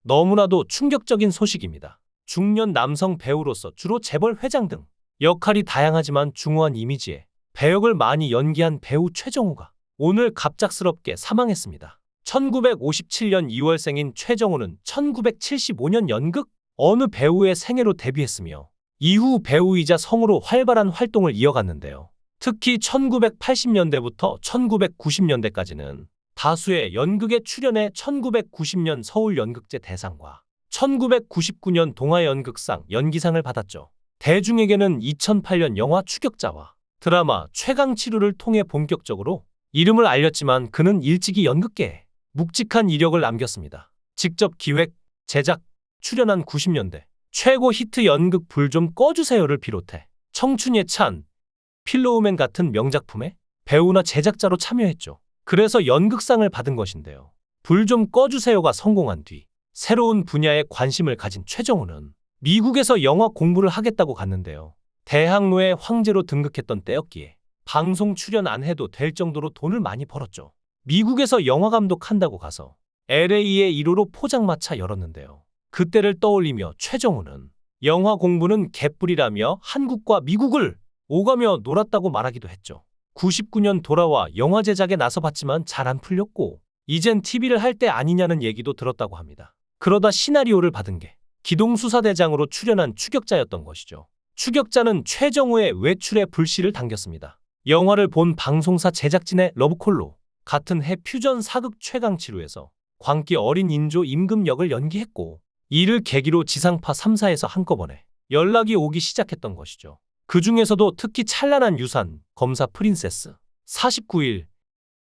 너무나도 충격적인 소식입니다. 중년 남성 배우로서 주로 재벌 회장 등 역할이 다양하지만 중후한 이미지에 배역을 많이 연기한 배우 최정우가 오늘 갑작스럽게 사망했습니다. 1957년 2월생인 최정우는 1975년 연극 어느 배우의 생애로 데뷔했으며 이후 배우이자 성우로 활발한 활동을 이어갔는데요. 특히 1980년대부터 1990년대까지는 다수의 연극에 출연해 1990년 서울연극제 대상과 1999년 동아연극상 연기상을 받았죠. 대중에게는 2008년 영화 추격자와 드라마 최강치루를 통해 본격적으로 이름을 알렸지만 그는 일찍이 연극계에 묵직한 이력을 남겼습니다. 직접 기획, 제작, 출연한 90년대 최고 히트 연극 불 좀 꺼주세요를 비롯해 청춘의 찬, 필로우맨 같은 명작품에 배우나 제작자로 참여했죠. 그래서 연극상을 받은 것인데요. 불 좀 꺼주세요가 성공한 뒤 새로운 분야에 관심을 가진 최정우는 미국에서 영화 공부를 하겠다고 갔는데요. 대학로에 황제로 등극했던 때였기에 방송 출연 안 해도 될 정도로 돈을 많이 벌었죠. 미국에서 영화 감독한다고 가서 LA에 1호로 포장마차 열었는데요. 그때를 떠올리며 최정우는 영화 공부는 개뿔이라며 한국과 미국을 오가며 놀았다고 말하기도 했죠. 99년 돌아와 영화 제작에 나서봤지만 잘 안 풀렸고 이젠 TV를 할 때 아니냐는 얘기도 들었다고 합니다. 그러다 시나리오를 받은 게 기동수사대장으로 출연한 추격자였던 것이죠. 추격자는 최정우의 외출에 불씨를 당겼습니다. 영화를 본 방송사 제작진의 러브콜로 같은 해 퓨전 사극 최강치루에서 광기 어린 인조 임금 역을 연기했고 이를 계기로 지상파 3사에서 한꺼번에 연락이 오기 시작했던 것이죠. 그 중에서도 특히 찬란한 유산, 검사 프린세스, 49일,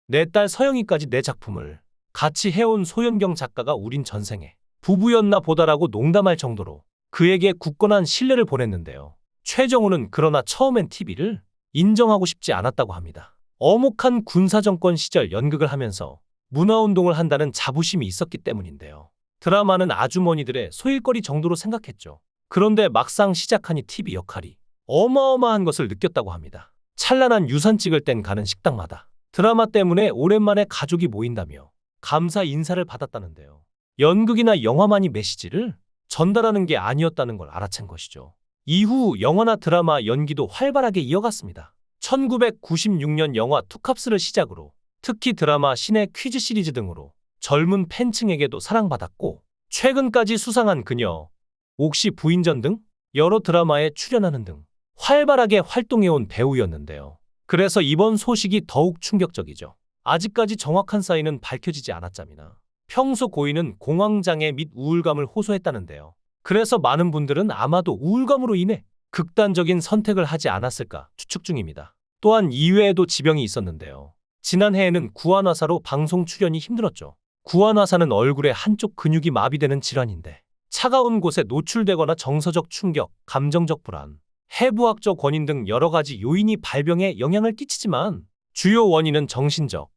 내 딸 서영이까지 내 작품을 같이 해온 소연경 작가가 우린 전생에 부부였나 보다라고 농담할 정도로 그에게 굳건한 신뢰를 보냈는데요. 최정우는 그러나 처음엔 TV를 인정하고 싶지 않았다고 합니다. 어목한 군사정권 시절 연극을 하면서 문화운동을 한다는 자부심이 있었기 때문인데요. 드라마는 아주머니들의 소일거리 정도로 생각했죠. 그런데 막상 시작하니 TV 역할이 어마어마한 것을 느꼈다고 합니다. 찬란한 유산 찍을 땐 가는 식당마다 드라마 때문에 오랜만에 가족이 모인다며 감사 인사를 받았다는데요. 연극이나 영화만이 메시지를 전달하는 게 아니었다는 걸 알아챈 것이죠. 이후 영화나 드라마 연기도 활발하게 이어갔습니다. 1996년 영화 투캅스를 시작으로 특히 드라마 신의 퀴즈 시리즈 등으로 젊은 팬층에게도 사랑받았고 최근까지 수상한 그녀, 옥시 부인전 등 여러 드라마에 출연하는 등 활발하게 활동해온 배우였는데요. 그래서 이번 소식이 더욱 충격적이죠. 아직까지 정확한 사인은 밝혀지지 않았자미나 평소 고인은 공황장애 및 우울감을 호소했다는데요. 그래서 많은 분들은 아마도 우울감으로 인해 극단적인 선택을 하지 않았을까 추측 중입니다. 또한 이외에도 지병이 있었는데요. 지난해에는 구안화사로 방송 출연이 힘들었죠. 구안화사는 얼굴의 한쪽 근육이 마비되는 질환인데 차가운 곳에 노출되거나 정서적 충격, 감정적 불안, 해부학적 원인 등 여러 가지 요인이 발병에 영향을 끼치지만 주요 원인은 정신적,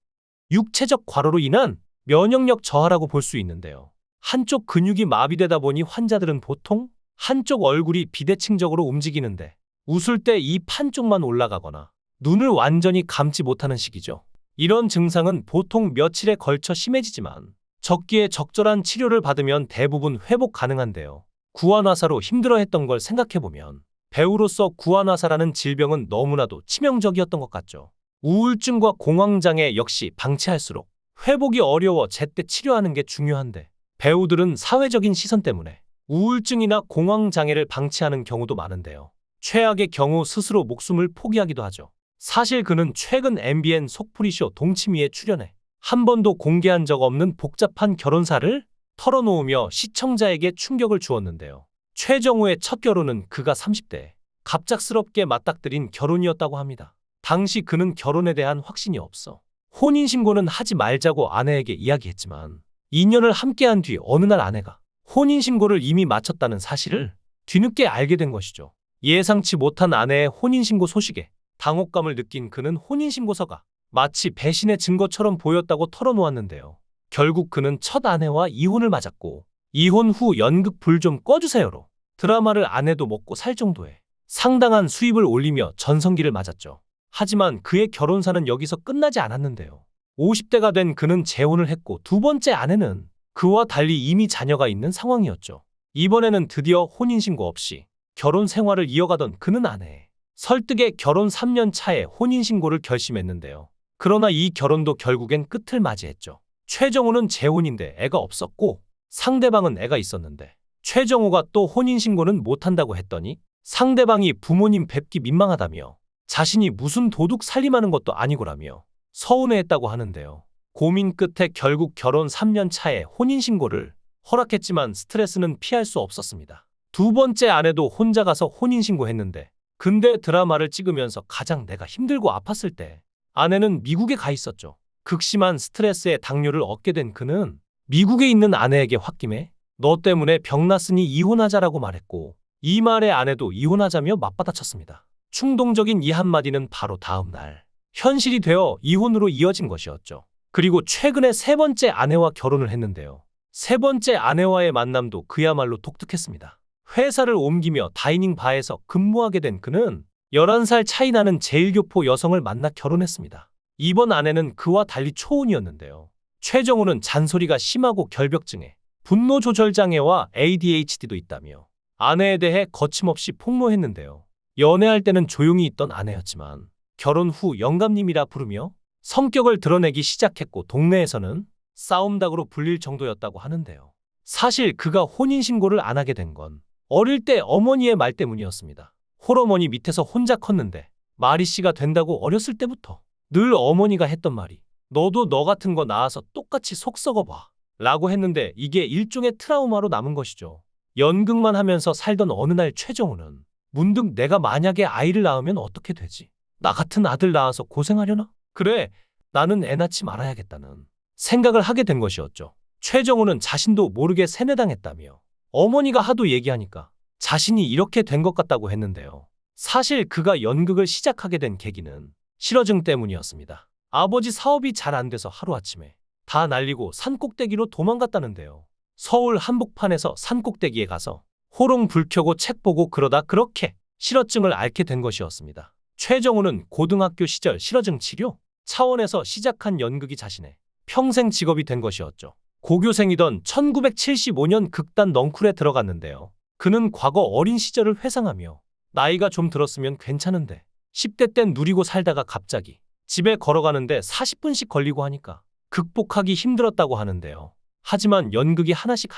육체적 과로로 인한 면역력 저하라고 볼 수 있는데요. 한쪽 근육이 마비되다 보니 환자들은 보통 한쪽 얼굴이 비대칭적으로 움직이는데 웃을 때 입 한쪽만 올라가거나 눈을 완전히 감지 못하는 시기죠. 이런 증상은 보통 며칠에 걸쳐 심해지지만 적기에 적절한 치료를 받으면 대부분 회복 가능한데요. 구안화사로 힘들어했던 걸 생각해보면 배우로서 구안화사라는 질병은 너무나도 치명적이었던 것 같죠. 우울증과 공황장애 역시 방치할수록 회복이 어려워 제때 치료하는 게 중요한데 배우들은 사회적인 시선 때문에 우울증이나 공황장애를 방치하는 경우도 많은데요. 최악의 경우 스스로 목숨을 포기하기도 하죠. 사실 그는 최근 MBN 속풀이쇼 동치미에 출연해 한 번도 공개한 적 없는 복잡한 결혼사를 털어놓으며 시청자에게 충격을 주었는데요. 최정우의 첫 결혼은 그가 30대에 갑작스럽게 맞닥뜨린 결혼이었다고 합니다. 당시 그는 결혼에 대한 확신이 없어 혼인신고는 하지 말자고 아내에게 이야기했지만 2년을 함께한 뒤 어느 날 아내가 혼인신고를 이미 마쳤다는 사실을 뒤늦게 알게 된 것이죠. 예상치 못한 아내의 혼인신고 소식에 당혹감을 느낀 그는 혼인신고서가 마치 배신의 증거처럼 보였다고 털어놓았는데요. 결국 그는 첫 아내와 이혼을 맞았고 이혼 후 연극 불 좀 꺼주세요로 드라마를 안 해도 먹고 살 정도의 상당한 수입을 올리며 전성기를 맞았죠. 하지만 그의 결혼사는 여기서 끝나지 않았는데요. 50대가 된 그는 재혼을 했고 두 번째 아내는 그와 달리 이미 자녀가 있는 상황이었죠. 이번에는 드디어 혼인신고 없이 결혼 생활을 이어가던 그는 아내의 설득에 결혼 3년 차에 혼인신고를 결심했는데요. 그러나 이 결혼도 결국엔 끝을 맞이했죠. 최정우는 재혼인데 애가 없었고 상대방은 애가 있었는데 최정우가 또 혼인신고는 못한다고 했더니 상대방이 부모님 뵙기 민망하다며 자신이 무슨 도둑 살림하는 것도 아니고라며 서운해했다고 하는데요. 고민 끝에 결국 결혼 3년 차에 혼인신고를 허락했지만 스트레스는 피할 수 없었습니다. 두 번째 아내도 혼자 가서 혼인신고했는데 근데 드라마를 찍으면서 가장 내가 힘들고 아팠을 때 아내는 미국에 가 있었죠. 극심한 스트레스에 당뇨를 얻게 된 그는 미국에 있는 아내에게 홧김에 너 때문에 병났으니 이혼하자라고 말했고 이 말에 아내도 이혼하자며 맞받아쳤습니다. 충동적인 이 한마디는 바로 다음 날 현실이 되어 이혼으로 이어진 것이었죠. 그리고 최근에 세 번째 아내와 결혼을 했는데요. 세 번째 아내와의 만남도 그야말로 독특했습니다. 회사를 옮기며 다이닝 바에서 근무하게 된 그는 11살 차이 나는 제1교포 여성을 만나 결혼했습니다. 이번 아내는 그와 달리 초혼이었는데요. 최정우는 잔소리가 심하고 결벽증에 분노 조절 장애와 ADHD도 있다며 아내에 대해 거침없이 폭로했는데요. 연애할 때는 조용히 있던 아내였지만 결혼 후 영감님이라 부르며 성격을 드러내기 시작했고 동네에서는 싸움닭으로 불릴 정도였다고 하는데요. 사실 그가 혼인신고를 안 하게 된 건 어릴 때 어머니의 말 때문이었습니다. 홀어머니 밑에서 혼자 컸는데 마리씨가 된다고 어렸을 때부터 늘 어머니가 했던 말이 너도 너 같은 거 낳아서 똑같이 속 썩어봐 라고 했는데 이게 일종의 트라우마로 남은 것이죠. 연극만 하면서 살던 어느 날 최정우는 문득 내가 만약에 아이를 낳으면 어떻게 되지? 나 같은 아들 낳아서 고생하려나? 그래, 나는 애 낳지 말아야겠다는 생각을 하게 된 것이었죠. 최정우는 자신도 모르게 세뇌당했다며 어머니가 하도 얘기하니까 자신이 이렇게 된 것 같다고 했는데요. 사실 그가 연극을 시작하게 된 계기는 실어증 때문이었습니다. 아버지 사업이 잘 안 돼서 하루아침에 다 날리고 산꼭대기로 도망갔다는데요. 서울 한복판에서 산꼭대기에 가서 호롱 불 켜고 책 보고 그러다 그렇게 실어증을 앓게 된 것이었습니다. 최정우는 고등학교 시절 실어증 치료 차원에서 시작한 연극이 자신의 평생 직업이 된 것이었죠. 고교생이던 1975년 극단 넝쿨에 들어갔는데요. 그는 과거 어린 시절을 회상하며 나이가 좀 들었으면 괜찮은데 10대 땐 누리고 살다가 갑자기 집에 걸어가는데 40분씩 걸리고 하니까 극복하기 힘들었다고 하는데요. 하지만 연극이 하나씩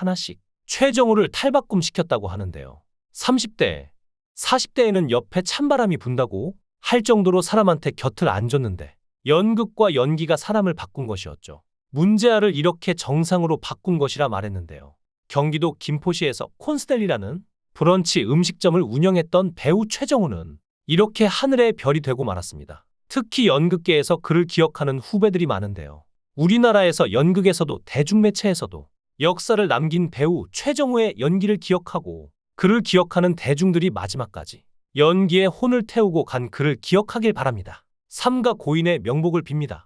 최정우를 탈바꿈시켰다고 하는데요. 30대, 40대에는 옆에 찬바람이 분다고 할 정도로 사람한테 곁을 안 줬는데 연극과 연기가 사람을 바꾼 것이었죠. 문제아를 이렇게 정상으로 바꾼 것이라 말했는데요. 경기도 김포시에서 콘스텔리라는 브런치 음식점을 운영했던 배우 최정우는 이렇게 하늘의 별이 되고 말았습니다. 특히 연극계에서 그를 기억하는 후배들이 많은데요. 우리나라에서 연극에서도 대중매체에서도 역사를 남긴 배우 최정우의 연기를 기억하고 그를 기억하는 대중들이 마지막까지 연기에 혼을 태우고 간 그를 기억하길 바랍니다. 삼가 고인의 명복을 빕니다.